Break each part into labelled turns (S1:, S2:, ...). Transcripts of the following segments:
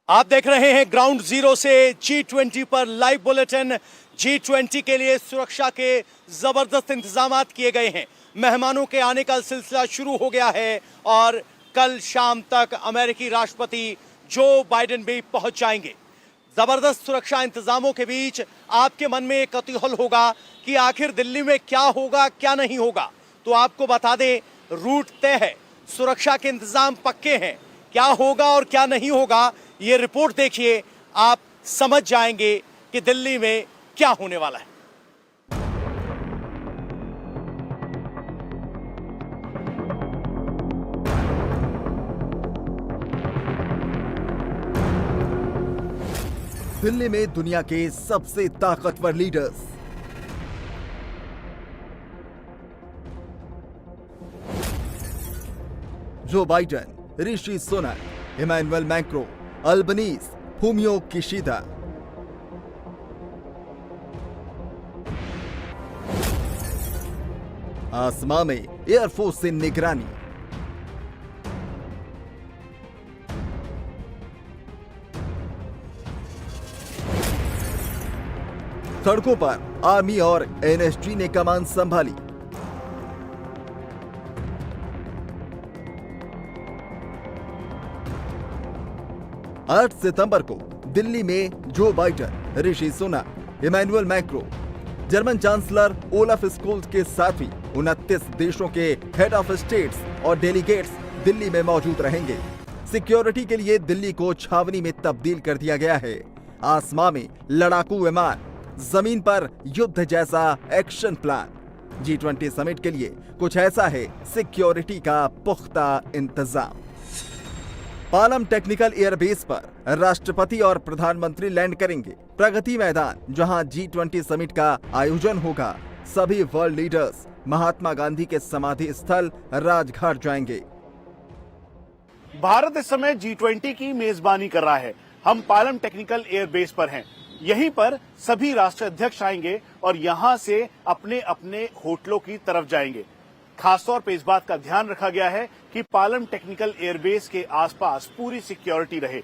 S1: आप देख रहे हैं ग्राउंड जीरो से G20 पर लाइव बुलेटिन। G20 के लिए सुरक्षा के जबरदस्त इंतजाम किए गए हैं। मेहमानों के आने का सिलसिला शुरू हो गया है और कल शाम तक अमेरिकी राष्ट्रपति जो बाइडेन भी पहुंच जाएंगे। जबरदस्त सुरक्षा इंतजामों के बीच आपके मन में एक कौतूहल होगा कि आखिर दिल्ली में क्या होगा क्या नहीं होगा। तो आपको बता दें, रूट तय है, सुरक्षा के इंतजाम पक्के हैं। क्या होगा और क्या नहीं होगा, ये रिपोर्ट देखिए, आप समझ जाएंगे कि दिल्ली में क्या होने वाला है।
S2: दिल्ली में दुनिया के सबसे ताकतवर leaders, Joe Biden, Rishi Sunak, Emmanuel Macron, Albanese, Fumio Kishida. आसमां में एयरफोर्स से निगरानी, सड़कों पर आर्मी और एनएसजी ने कमान संभाली। आठ सितंबर को दिल्ली में Joe Biden, Rishi Sunak, Emmanuel Macron, German chancellor Olaf Scholz के साथ ही 29 देशों के हेड ऑफ स्टेट्स और डेलीगेट्स दिल्ली में मौजूद रहेंगे। सिक्योरिटी के लिए दिल्ली को छावनी में तब्दील कर दिया गया है। आसमां में लड़ाकू विमान, जमीन पर युद्ध जैसा एक्शन प्लान। G20 समिट के लिए कुछ ऐसा है सिक्योरिटी का पुख्ता इंतजाम। पालम टेक्निकल एयरबेस पर राष्ट्रपति और प्रधानमंत्री लैंड करेंगे। प्रगति मैदान, जहां G20 समिट का आयोजन होगा, सभी वर्ल्ड लीडर्स महात्मा गांधी के समाधि स्थल राजघाट जाएंगे।
S3: भारत इस समय G20 की मेजबानी कर रहा है। हम पालम टेक्निकल एयरबेस पर हैं। यहीं पर सभी राष्ट्राध्यक्ष आएंगे और यहां से अपने अपने होटलों की तरफ जाएंगे। खासतौर पर इस बात का ध्यान रखा गया है कि पालम टेक्निकल एयरबेस के आसपास पूरी सिक्योरिटी रहे।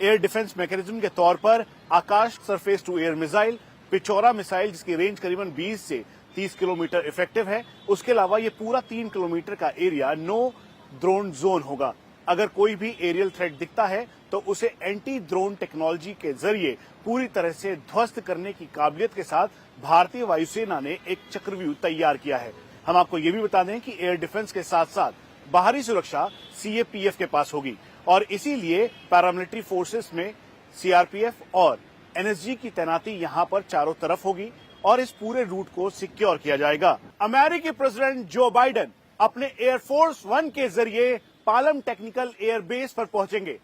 S3: एयर डिफेंस मैकेनिज्म के तौर पर Akash surface to air missile, Pechora missile जिसकी रेंज करीबन 20 से 30 किलोमीटर इफेक्टिव है। उसके अलावा ये पूरा 3 किलोमीटर का एरिया नो ड्रोन जोन होगा। अगर कोई भी एरियल थ्रेट दिखता है तो उसे एंटी ड्रोन टेक्नोलॉजी के जरिए पूरी तरह से ध्वस्त करने की काबिलियत के साथ भारतीय वायुसेना ने एक चक्रव्यूह तैयार किया है। हम आपको ये भी बता दें कि एयर डिफेंस के साथ साथ बाहरी सुरक्षा CAPF के पास होगी और इसीलिए पैरामिलिट्री फोर्सेस में CRPF और NSG की तैनाती यहां पर चारों तरफ होगी और इस पूरे रूट को सिक्योर किया जाएगा। अमेरिकी प्रेसिडेंट जो बाइडेन अपने एयरफोर्स 1 के जरिए पालम टेक्निकल एयरबेस पर पहुंचेंगे।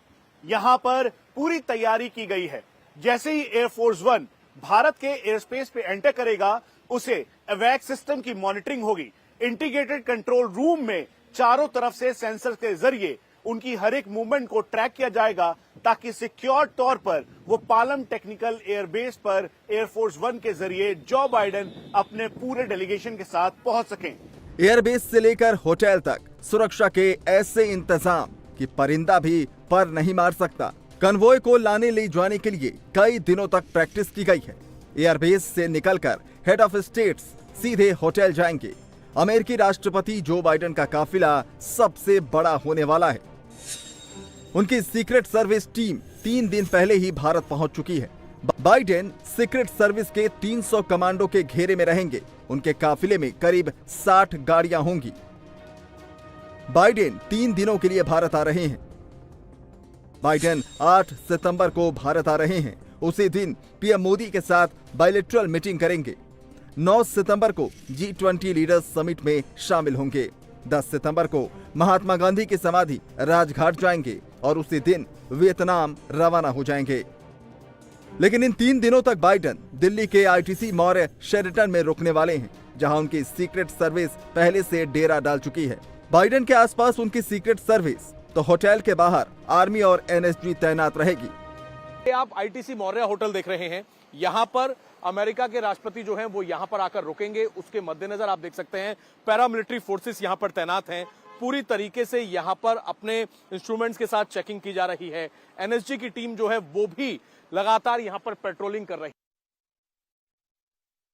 S3: यहां पर पूरी तैयारी की गई है। जैसे ही एयरफोर्स 1 भारत के एयरस्पेस पे एंटर करेगा, उसे एवैक सिस्टम की मॉनिटरिंग होगी। इंटीग्रेटेड कंट्रोल रूम में चारों तरफ से सेंसर के जरिए उनकी हर एक मूवमेंट को ट्रैक किया जाएगा ताकि सिक्योर तौर पर वो पालम टेक्निकल एयरबेस पर एयरफोर्स 1 के जरिए जो बाइडेन अपने पूरे डेलीगेशन के साथ पहुंच सकें।
S2: एयरबेस से लेकर होटल तक सुरक्षा के ऐसे इंतजाम कि परिंदा भी पर नहीं मार सकता। कन्वॉय को लाने ले जाने के लिए कई दिनों तक प्रैक्टिस की गई है। एयरबेस से निकलकर हेड ऑफ स्टेट्स सीधे होटल जाएंगे। अमेरिकी राष्ट्रपति जो बाइडेन का काफिला सबसे बड़ा होने वाला है। उनकी सीक्रेट सर्विस टीम 3 दिन पहले ही भारत पहुंच चुकी है। बाइडेन सीक्रेट सर्विस के 300 कमांडो के घेरे में रहेंगे। उनके काफिले में करीब 60 गाड़ियां होंगी। बाइडेन 3 दिनों के लिए भारत आ रहे हैं। बाइडेन 8 सितंबर को भारत आ रहे हैं। उसी दिन पीएम मोदी के साथ बायलैटरल मीटिंग करेंगे। 9 सितंबर को G20 लीडर्स समिट में शामिल होंगे। 10 सितंबर को महात्मा गांधी की समाधि राजघाट जाएंगे और उसी दिन वियतनाम रवाना हो जाएंगे। लेकिन इन 3 दिनों तक बाइडेन दिल्ली के ITC मॉल शेरेटन में रुकने वाले हैं, जहां उनकी सीक्रेट सर्विस पहले से डेरा डाल चुकी है। बाइडेन के आसपास उनकी सीक्रेट सर्विस, तो होटल के बाहर आर्मी और NSG तैनात रहेगी।
S1: आप ITC मौर्य होटल देख रहे हैं। यहां पर अमेरिका के राष्ट्रपति जो हैं वो यहां पर आकर रुकेंगे। उसके मद्देनजर आप देख सकते हैं पैरामिलिट्री फोर्सेस यहां पर तैनात हैं। पूरी तरीके से यहाँ पर अपने इंस्ट्रूमेंट्स के साथ चेकिंग की जा रही है। एनएसजी की टीम जो है वो भी लगातार यहाँ पर पेट्रोलिंग कर रही है।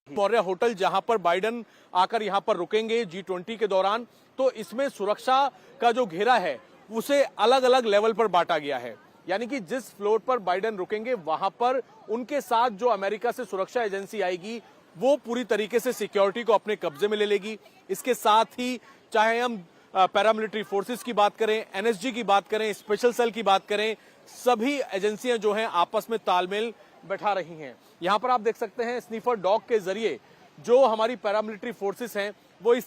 S1: मौर्य होटल जहां पर बाइडेन आकर यहां पर रुकेंगे G20 के दौरान, तो इसमें सुरक्षा का जो घेरा है उसे अलग अलग लेवल पर बांटा गया है। यानी कि जिस फ्लोर पर बाइडेन रुकेंगे वहां पर उनके साथ जो अमेरिका से सुरक्षा एजेंसी आएगी वो पूरी तरीके से सिक्योरिटी को अपने कब्जे में ले लेगी। इसके साथ ही चाहे हम पैरामिलिट्री फोर्सेस की बात करें, एनएसजी की बात करें, स्पेशल सेल की बात करें, सभी एजेंसियां जो हैं आपस में तालमेल बैठा रही हैं। यहां पर आप देख सकते हैं स्नीफर डॉग के जरिए जो हमारी पैरामिलिट्री फोर्सेस हैं वो इस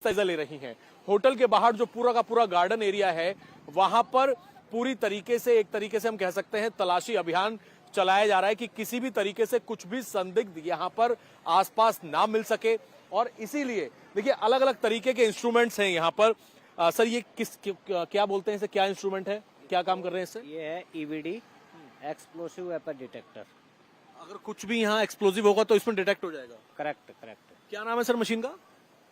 S1: जायजा ले रही हैं। होटल के बाहर जो पूरा का पूरा गार्डन एरिया है वहां पर पूरी तरीके से एक तरीके से हम कह सकते हैं तलाशी अभियान चलाया जा रहा है कि किसी भी तरीके से कुछ भी संदिग्ध यहां पर आसपास ना मिल सके। और इसीलिए देखिए अलग अलग तरीके के इंस्ट्रूमेंट्स हैं यहाँ पर। सर ये क्या बोलते हैं इसे, क्या इंस्ट्रूमेंट है, क्या काम कर रहे हैं इससे?
S4: ये है ईवीडी, एक्सप्लोसिव वेपन डिटेक्टर।
S1: अगर कुछ भी यहाँ एक्सप्लोजिव होगा तो इसमें डिटेक्ट हो जाएगा।
S4: करेक्ट।
S1: क्या नाम है सर मशीन का?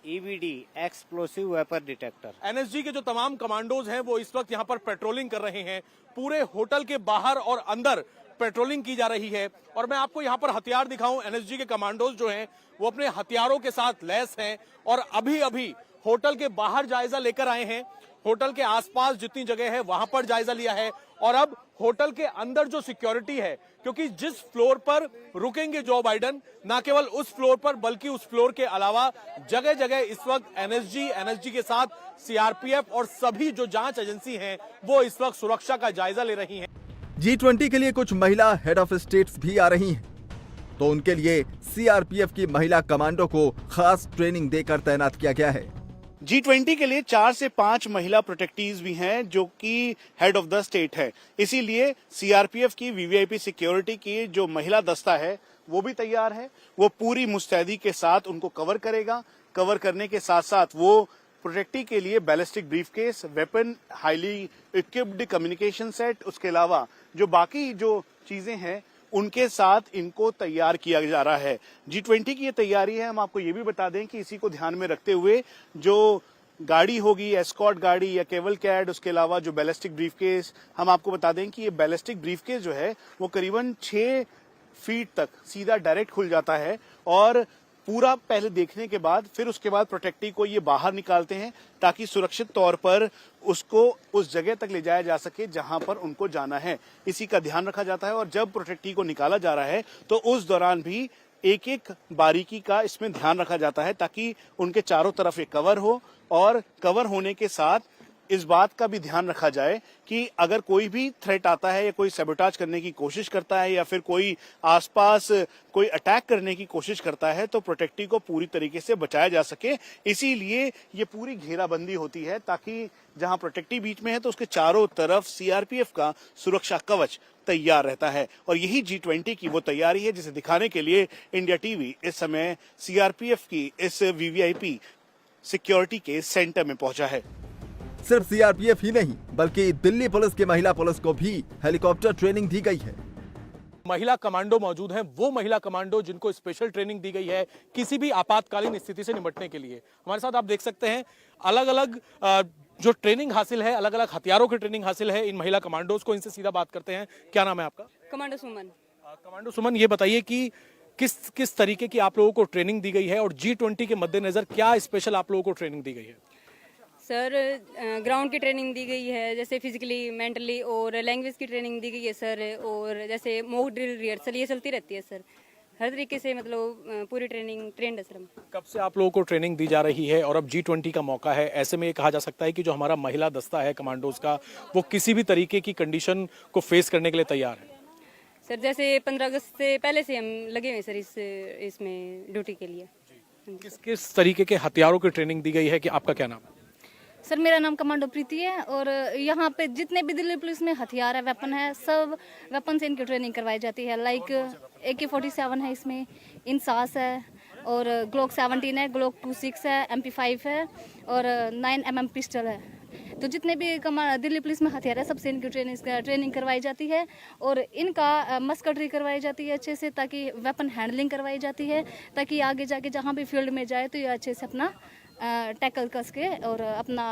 S4: EBD, explosive weapon detector.
S1: NSG के जो तमाम कमांडोज हैं वो इस वक्त यहाँ पर पेट्रोलिंग कर रहे हैं। पूरे होटल के बाहर और अंदर पेट्रोलिंग की जा रही है। और मैं आपको यहाँ पर हथियार दिखाऊं, एनएसजी के कमांडोज जो हैं वो अपने हथियारों के साथ लैस हैं और अभी अभी होटल के बाहर जायजा लेकर आए हैं। होटल के आसपास जितनी जगह है वहां पर जायजा लिया है और अब होटल के अंदर जो सिक्योरिटी है, क्योंकि जिस फ्लोर पर रुकेंगे जो बाइडेन, ना केवल उस फ्लोर पर बल्कि उस फ्लोर के अलावा जगह जगह इस वक्त एनएसजी के साथ सीआरपीएफ और सभी जो जांच एजेंसी हैं वो इस वक्त सुरक्षा का जायजा ले रही हैं।
S2: G20 के लिए कुछ महिला हेड ऑफ स्टेट्स भी आ रही हैं, तो उनके लिए सीआरपीएफ की महिला कमांडो को खास ट्रेनिंग देकर तैनात किया गया है।
S3: G20 के लिए 4 से 5 महिला प्रोटेक्टीज भी हैं जो कि हेड ऑफ द स्टेट है। इसीलिए सीआरपीएफ की वीवीआईपी सिक्योरिटी की जो महिला दस्ता है वो भी तैयार है। वो पूरी मुस्तैदी के साथ उनको कवर करेगा। कवर करने के साथ साथ वो प्रोटेक्टी के लिए ballistic briefcase, weapon, highly equipped communication set, उसके अलावा जो बाकी जो चीजें हैं उनके साथ इनको तैयार किया जा रहा है। G20 की ये तैयारी है। हम आपको ये भी बता दें कि इसी को ध्यान में रखते हुए जो गाड़ी होगी, एस्कॉर्ट गाड़ी या केवल कैड, उसके अलावा जो बैलिस्टिक ब्रीफकेस, हम आपको बता दें कि ये बैलिस्टिक ब्रीफकेस जो है वो करीबन 6 फीट तक सीधा डायरेक्ट खुल जाता है और पूरा पहले देखने के बाद फिर उसके बाद प्रोटेक्टी को ये बाहर निकालते हैं ताकि सुरक्षित तौर पर उसको उस जगह तक ले जाया जा सके जहां पर उनको जाना है। इसी का ध्यान रखा जाता है और जब प्रोटेक्टी को निकाला जा रहा है तो उस दौरान भी एक एक बारीकी का इसमें ध्यान रखा जाता है ताकि उनके चारों तरफ ये कवर हो और कवर होने के साथ इस बात का भी ध्यान रखा जाए कि अगर कोई भी थ्रेट आता है या कोई सैबोटाज करने की कोशिश करता है या फिर कोई आसपास कोई अटैक करने की कोशिश करता है तो प्रोटेक्टी को पूरी तरीके से बचाया जा सके। इसीलिए ये पूरी घेराबंदी होती है ताकि जहां प्रोटेक्टी बीच में है तो उसके चारों तरफ सीआरपीएफ का सुरक्षा कवच तैयार रहता है। और यही G20 की वो तैयारी है जिसे दिखाने के लिए इंडिया टीवी इस समय सीआरपीएफ की इस वीवीआईपी सिक्योरिटी के सेंटर में पहुंचा है।
S2: सिर्फ सीआरपीएफ ही नहीं बल्कि दिल्ली पुलिस की महिला पुलिस को भी हेलीकॉप्टर ट्रेनिंग दी गई है।
S1: महिला कमांडो मौजूद हैं, वो महिला कमांडो जिनको स्पेशल ट्रेनिंग दी गई है किसी भी आपातकालीन स्थिति से निपटने के लिए। हमारे साथ आप देख सकते हैं अलग अलग जो ट्रेनिंग हासिल है, अलग अलग हथियारों की ट्रेनिंग हासिल है इन महिला कमांडोज को। इनसे सीधा बात करते हैं। क्या नाम है आपका?
S5: कमांडो सुमन।
S1: कमांडो सुमन, ये बताइए कि किस तरीके की आप लोगों को ट्रेनिंग दी गई है और G20 के मद्देनजर क्या स्पेशल आप लोगों को ट्रेनिंग दी गई है?
S5: सर ग्राउंड की ट्रेनिंग दी गई है, जैसे फिजिकली, मेंटली और लैंग्वेज की ट्रेनिंग दी गई है सर। और जैसे मॉक ड्रिल, रिहर्सल ये चलती रहती है सर। हर तरीके से मतलब पूरी ट्रेंड है सर। हम
S1: कब से आप लोगों को ट्रेनिंग दी जा रही है और अब G20 का मौका है, ऐसे में ये कहा जा सकता है कि जो हमारा महिला दस्ता है कमांडोज का वो किसी भी तरीके की कंडीशन को फेस करने के लिए तैयार है?
S5: सर जैसे 15 अगस्त से पहले से हम लगे हुए सर इसमें ड्यूटी के लिए।
S1: किस तरीके के हथियारों की ट्रेनिंग दी गई है? कि आपका क्या नाम है?
S6: सर मेरा नाम कमांडो प्रीति है और यहाँ पे जितने भी दिल्ली पुलिस में हथियार है, वेपन है, सब वेपन से इनकी ट्रेनिंग करवाई जाती है। लाइक AK-47 है, इसमें इंसास है और ग्लोक 17 है, ग्लोक 26 है, MP5 है और 9mm पिस्टल है। तो जितने भी दिल्ली पुलिस में हथियार है सबसे इनकी ट्रेनिंग करवाई जाती है और इनका मस्कटरी करवाई जाती है अच्छे से, ताकि वेपन हैंडलिंग करवाई जाती है ताकि आगे जाके जहाँ भी फील्ड में जाए तो ये अच्छे से अपना टैकल कर सके और अपना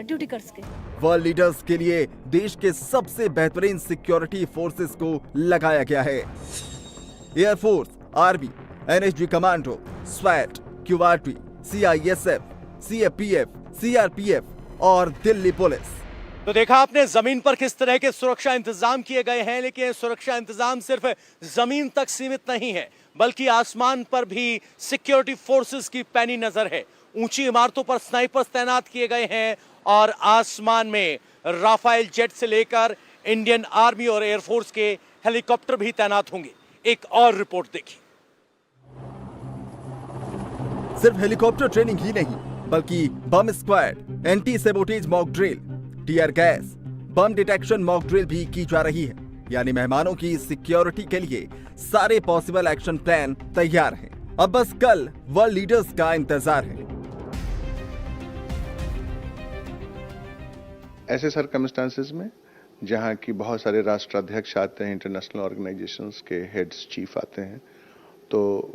S6: ड्यूटी कर सके।
S2: वर्ल्ड लीडर्स के लिए देश के सबसे बेहतरीन सिक्योरिटी फोर्सेस को लगाया गया है। एयरफोर्स, आर्मी, एनएसजी कमांडो, स्वैट, क्यूआरटी, सीआईएसएफ, सीएपीएफ, सीआरपीएफ और दिल्ली पुलिस।
S1: तो देखा आपने जमीन पर किस तरह के सुरक्षा इंतजाम किए गए हैं, लेकिन सुरक्षा इंतजाम सिर्फ जमीन तक सीमित नहीं है, बल्कि आसमान पर भी सिक्योरिटी फोर्सेस की पैनी नजर है। ऊंची इमारतों पर स्नाइपर्स तैनात किए गए हैं और आसमान में राफेल जेट से लेकर इंडियन आर्मी और एयरफोर्स के हेलीकॉप्टर भी तैनात होंगे। एक और रिपोर्ट देखिए।
S2: सिर्फ हेलीकॉप्टर ट्रेनिंग ही नहीं, बल्कि bomb squad, anti sabotage mock drill, tear gas, bomb detection mock drill भी की जा रही है। यानी मेहमानों की सिक्योरिटी के लिए सारे पॉसिबल एक्शन प्लान तैयार हैं। अब बस कल वर्ल्ड लीडर्स का इंतजार है।
S7: ऐसे सर्कमस्टांसेस में जहां की बहुत सारे राष्ट्राध्यक्ष आते हैं, इंटरनेशनल ऑर्गेनाइजेशंस के हेड्स, चीफ आते हैं, तो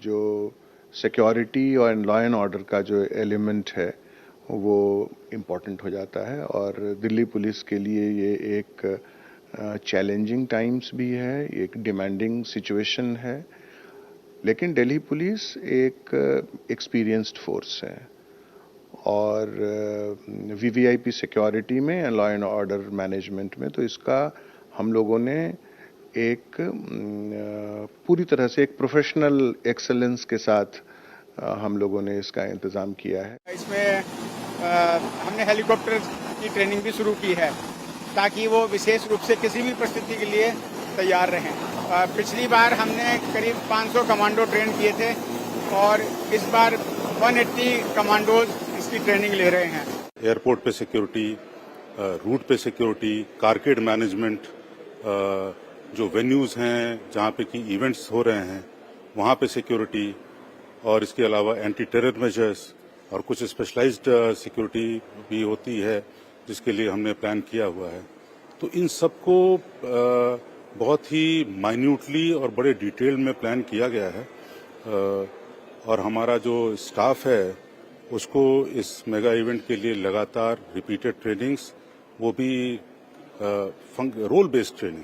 S7: जो सिक्योरिटी और लॉ एंड ऑर्डर का जो एलिमेंट है वो इम्पोर्टेंट हो जाता है। और दिल्ली पुलिस के लिए ये एक चैलेंजिंग टाइम्स भी है, एक डिमांडिंग सिचुएशन है, लेकिन दिल्ली पुलिस एक एक्सपीरियंस्ड फोर्स है और वीवीआईपी सिक्योरिटी में, लॉ एंड ऑर्डर मैनेजमेंट में, तो इसका हम लोगों ने एक पूरी तरह से एक प्रोफेशनल एक्सेलेंस के साथ हम लोगों ने इसका इंतजाम किया है।
S8: इसमें हमने हेलीकॉप्टर की ट्रेनिंग भी शुरू की है ताकि वो विशेष रूप से किसी भी परिस्थिति के लिए तैयार रहें। पिछली बार हमने करीब 500 कमांडो ट्रेन किए थे और इस बार 180 कमांडोज इसकी ट्रेनिंग ले रहे हैं।
S9: एयरपोर्ट पे सिक्योरिटी, रूट पे सिक्योरिटी, कारकेड मैनेजमेंट, जो वेन्यूज हैं जहाँ पे की इवेंट्स हो रहे हैं वहाँ पे सिक्योरिटी, और इसके अलावा एंटी टेरर मेजर्स और कुछ स्पेशलाइज्ड सिक्योरिटी भी होती है जिसके लिए हमने प्लान किया हुआ है। तो इन सबको बहुत ही माइन्यूटली और बड़े डिटेल में प्लान किया गया है और हमारा जो स्टाफ है उसको इस मेगा इवेंट के लिए लगातार रिपीटेड ट्रेनिंग्स, वो भी रोल बेस्ड ट्रेनिंग,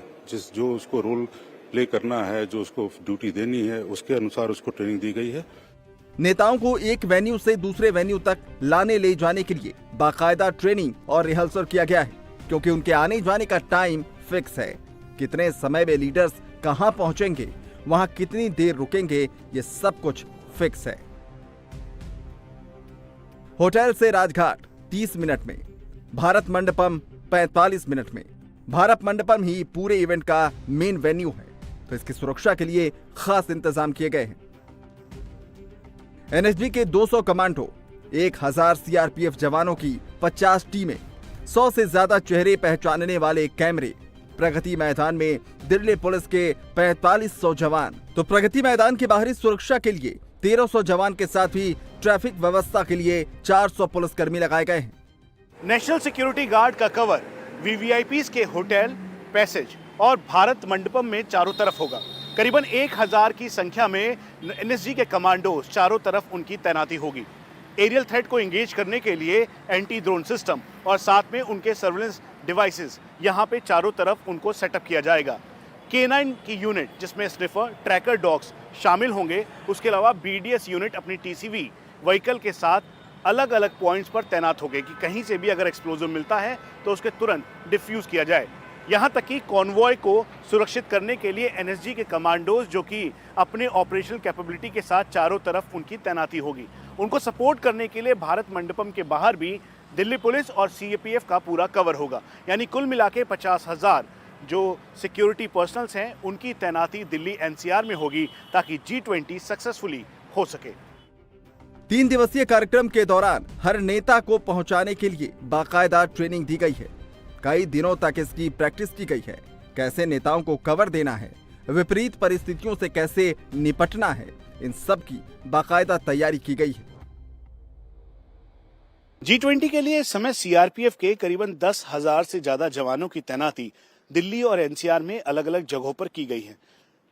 S9: जो उसको रोल प्ले करना है, जो उसको ड्यूटी देनी है, उसके अनुसार उसको ट्रेनिंग दी गई है।
S2: नेताओं को एक वेन्यू से दूसरे वेन्यू तक लाने ले जाने के लिए बाकायदा ट्रेनिंग और रिहर्सल किया गया है, क्योंकि उनके आने जाने का टाइम फिक्स है। कितने समय में लीडर्स कहां पहुंचेंगे, वहां कितनी देर रुकेंगे, ये सब कुछ फिक्स है। होटल से राजघाट 30 मिनट में, भारत मंडपम 45 मिनट में। भारत मंडपम ही पूरे इवेंट का मेन वेन्यू है, तो इसकी सुरक्षा के लिए खास इंतजाम किए गए हैं। एनएसजी के 200 कमांडो, 1000 सीआरपीएफ जवानों की 50 टीमें, 100 से ज्यादा चेहरे पहचानने वाले कैमरे, प्रगति मैदान में दिल्ली पुलिस के 4500 जवान। तो प्रगति मैदान की बाहरी सुरक्षा के लिए 1300 जवान के साथ ही ट्रैफिक व्यवस्था के लिए 400 पुलिसकर्मी लगाए गए हैं।
S3: नेशनल सिक्योरिटी गार्ड का कवर वीवीआईपीज के होटल, पैसेज और भारत मंडपम में चारों तरफ होगा। करीबन 1000 की संख्या में एनएसजी के कमांडोज चारों तरफ उनकी तैनाती होगी। एरियल थ्रेट को एंगेज करने के लिए एंटी ड्रोन सिस्टम और साथ में उनके सर्वेलेंस डिवाइसेस यहां पे चारों तरफ उनको सेटअप किया जाएगा। K9 की यूनिट जिसमें स्निफर, ट्रैकर डॉग्स शामिल होंगे, उसके अलावा BDS यूनिट अपनी टीसीवी व्हीकल के साथ अलग अलग पॉइंट्स पर तैनात होंगे कि कहीं से भी अगर एक्सप्लोजिव मिलता है तो उसके तुरंत डिफ्यूज किया जाए। यहाँ तक कि कॉन्वॉय को सुरक्षित करने के लिए एनएसजी के कमांडोज जो कि अपने ऑपरेशनल कैपेबिलिटी के साथ चारों तरफ उनकी तैनाती होगी। उनको सपोर्ट करने के लिए भारत मंडपम के बाहर भी दिल्ली पुलिस और सीएपीएफ का पूरा कवर होगा। यानी कुल मिला के 50,000 जो सिक्योरिटी पर्सनल्स हैं उनकी तैनाती दिल्ली एनसीआर में होगी ताकि G20 सक्सेसफुली हो सके।
S2: 3 दिवसीय कार्यक्रम के दौरान हर नेता को पहुंचाने के लिए बाकायदा ट्रेनिंग दी गई है। कई दिनों तक इसकी प्रैक्टिस की गई है। कैसे नेताओं को कवर देना है, विपरीत परिस्थितियों से कैसे निपटना है, इन सब की बाकायदा तैयारी की गई है।
S3: G20 के लिए इस समय सीआरपीएफ के करीबन 10,000 से ज्यादा जवानों की तैनाती दिल्ली और एनसीआर में अलग अलग जगहों पर की गई है।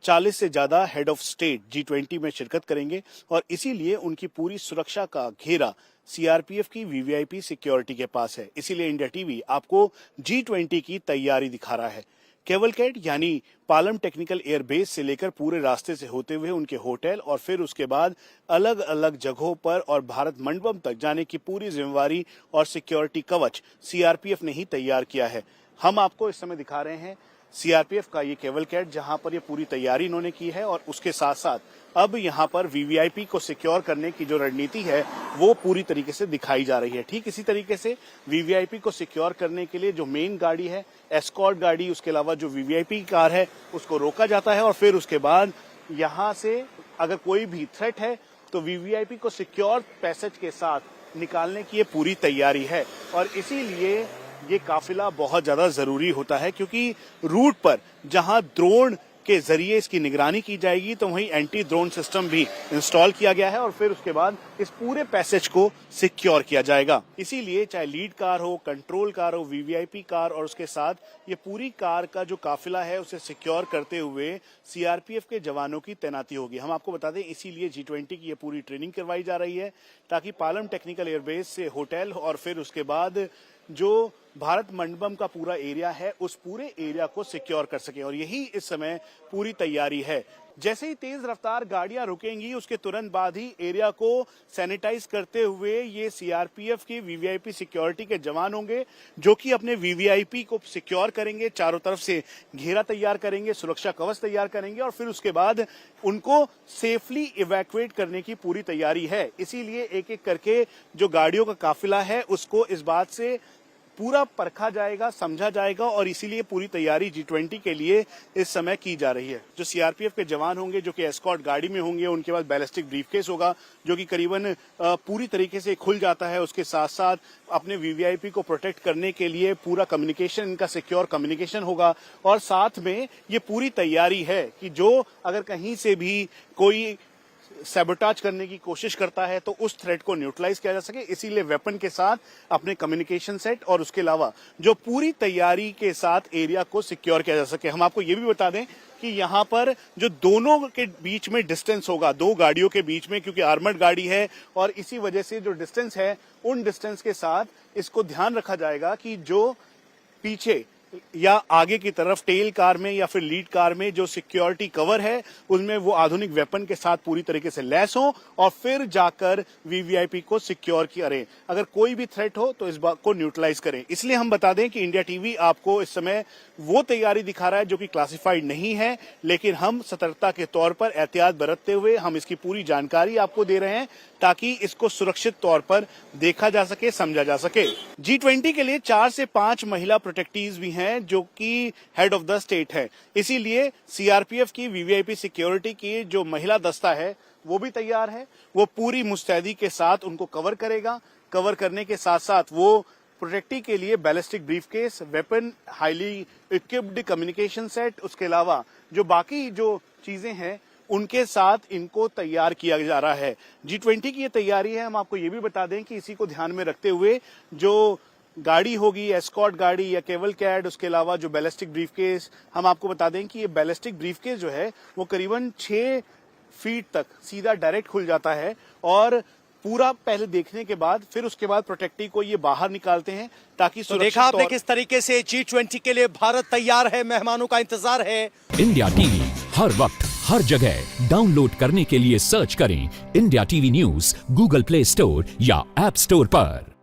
S3: 40 से ज्यादा हेड ऑफ स्टेट G20 में शिरकत करेंगे और इसीलिए उनकी पूरी सुरक्षा का घेरा सीआरपीएफ की वीवीआईपी सिक्योरिटी के पास है। इसीलिए इंडिया टीवी आपको G20 की तैयारी दिखा रहा है। केवलकैट यानी पालम टेक्निकल एयर बेस से लेकर पूरे रास्ते से होते हुए उनके होटल और फिर उसके बाद अलग अलग जगहों पर और भारत मंडपम तक जाने की पूरी जिम्मेवारी और सिक्योरिटी कवच सीआरपीएफ ने ही तैयार किया है। हम आपको इस समय दिखा रहे हैं सीआरपीएफ का ये केवलकैट, जहां पर ये पूरी तैयारी इन्होंने की है और उसके साथ साथ अब यहां पर वीवीआईपी को सिक्योर करने की जो रणनीति है वो पूरी तरीके से दिखाई जा रही है। ठीक इसी तरीके से वीवीआईपी को सिक्योर करने के लिए जो मेन गाड़ी है, एस्कॉर्ट गाड़ी, उसके अलावा जो वीवीआईपी कार है उसको रोका जाता है और फिर उसके बाद यहां से अगर कोई भी थ्रेट है तो वीवीआईपी को सिक्योर पैसेज के साथ निकालने की ये पूरी तैयारी है। और इसीलिए ये काफिला बहुत ज्यादा जरूरी होता है, क्योंकि रूट पर जहां ड्रोन के जरिए इसकी निगरानी की जाएगी तो वहीं एंटी ड्रोन सिस्टम भी इंस्टॉल किया गया है और फिर उसके बाद इस पूरे पैसेज को सिक्योर किया जाएगा। इसीलिए चाहे लीड कार हो, कंट्रोल कार हो, वीवीआईपी कार और उसके साथ ये पूरी कार का जो काफिला है उसे सिक्योर करते हुए सीआरपीएफ के जवानों की तैनाती होगी। हम आपको बता दें इसीलिए G20 की ये पूरी ट्रेनिंग करवाई जा रही है ताकि पालम टेक्निकल एयरबेस से होटल और फिर उसके बाद जो भारत मंडपम का पूरा एरिया है उस पूरे एरिया को सिक्योर कर सके और यही इस समय पूरी तैयारी है। जैसे ही तेज रफ्तार गाड़ियां रुकेंगी उसके तुरंत बाद ही एरिया को सैनिटाइज करते हुए ये सीआरपीएफ की वीवीआईपी सिक्योरिटी के जवान होंगे जो कि अपने वीवीआईपी को सिक्योर करेंगे, चारों तरफ से घेरा तैयार करेंगे, सुरक्षा कवच तैयार करेंगे और फिर उसके बाद उनको सेफली इवैक्यूएट करने की पूरी तैयारी है। इसीलिए एक एक करके जो गाड़ियों का काफिला है उसको इस बात से पूरा परखा जाएगा, समझा जाएगा और इसीलिए पूरी तैयारी G20 के लिए इस समय की जा रही है। जो सीआरपीएफ के जवान होंगे जो कि एस्कॉर्ट गाड़ी में होंगे, उनके पास बैलिस्टिक ब्रीफकेस होगा जो कि करीबन पूरी तरीके से खुल जाता है। उसके साथ साथ अपने वीवीआईपी को प्रोटेक्ट करने के लिए पूरा कम्युनिकेशन, इनका सिक्योर कम्युनिकेशन होगा और साथ में ये पूरी तैयारी है कि जो अगर कहीं से भी कोई सैबोटाज करने की कोशिश करता है तो उस थ्रेट को न्यूट्रलाइज किया जा सके। इसीलिए वेपन के साथ अपने कम्युनिकेशन सेट और उसके अलावा जो पूरी तैयारी के साथ एरिया को सिक्योर किया जा सके। हम आपको ये भी बता दें कि यहाँ पर जो दोनों के बीच में डिस्टेंस होगा, दो गाड़ियों के बीच में, क्योंकि आर्मर्ड गाड़ी है और इसी वजह से जो डिस्टेंस है उन डिस्टेंस के साथ इसको ध्यान रखा जाएगा कि जो पीछे या आगे की तरफ टेल कार में या फिर लीड कार में जो सिक्योरिटी कवर है उनमें वो आधुनिक वेपन के साथ पूरी तरीके से लैस हो और फिर जाकर वीवीआईपी को सिक्योर करें। अगर कोई भी थ्रेट हो तो इस बात को न्यूट्रलाइज करें। इसलिए हम बता दें कि इंडिया टीवी आपको इस समय वो तैयारी दिखा रहा है जो कि क्लासिफाइड नहीं है, लेकिन हम सतर्कता के तौर पर एहतियात बरतते हुए हम इसकी पूरी जानकारी आपको दे रहे हैं ताकि इसको सुरक्षित तौर पर देखा जा सके, समझा जा सके। G20 के लिए 4 से 5 महिला प्रोटेक्टीज भी हैं जो कि हेड ऑफ द स्टेट है। इसीलिए सीआरपीएफ की वीवीआईपी सिक्योरिटी की जो महिला दस्ता है वो भी तैयार है। वो पूरी मुस्तैदी के साथ उनको कवर करेगा। कवर करने के साथ साथ वो प्रोटेक्टी के लिए ballistic briefcase, weapon, highly equipped communication set, उसके अलावा जो बाकी जो चीजें हैं उनके साथ इनको तैयार किया जा रहा है। G20 की ये तैयारी है। हम आपको ये भी बता दें कि इसी को ध्यान में रखते हुए जो गाड़ी होगी, एस्कॉर्ट गाड़ी या केवलकैट, उसके अलावा जो बैलिस्टिक ब्रीफकेस, हम आपको बता दें कि ये बैलिस्टिक ब्रीफकेस जो है वो करीबन 6 फीट तक सीधा डायरेक्ट खुल जाता है और पूरा पहले देखने के बाद फिर उसके बाद प्रोटेक्टी को ये बाहर निकालते हैं ताकि
S1: तो देखा आपने किस तरीके से G20 के लिए भारत तैयार है, मेहमानों का इंतजार है।
S10: इंडिया टीवी हर वक्त हर जगह डाउनलोड करने के लिए सर्च करें India TV news Google play store या ऐप स्टोर पर।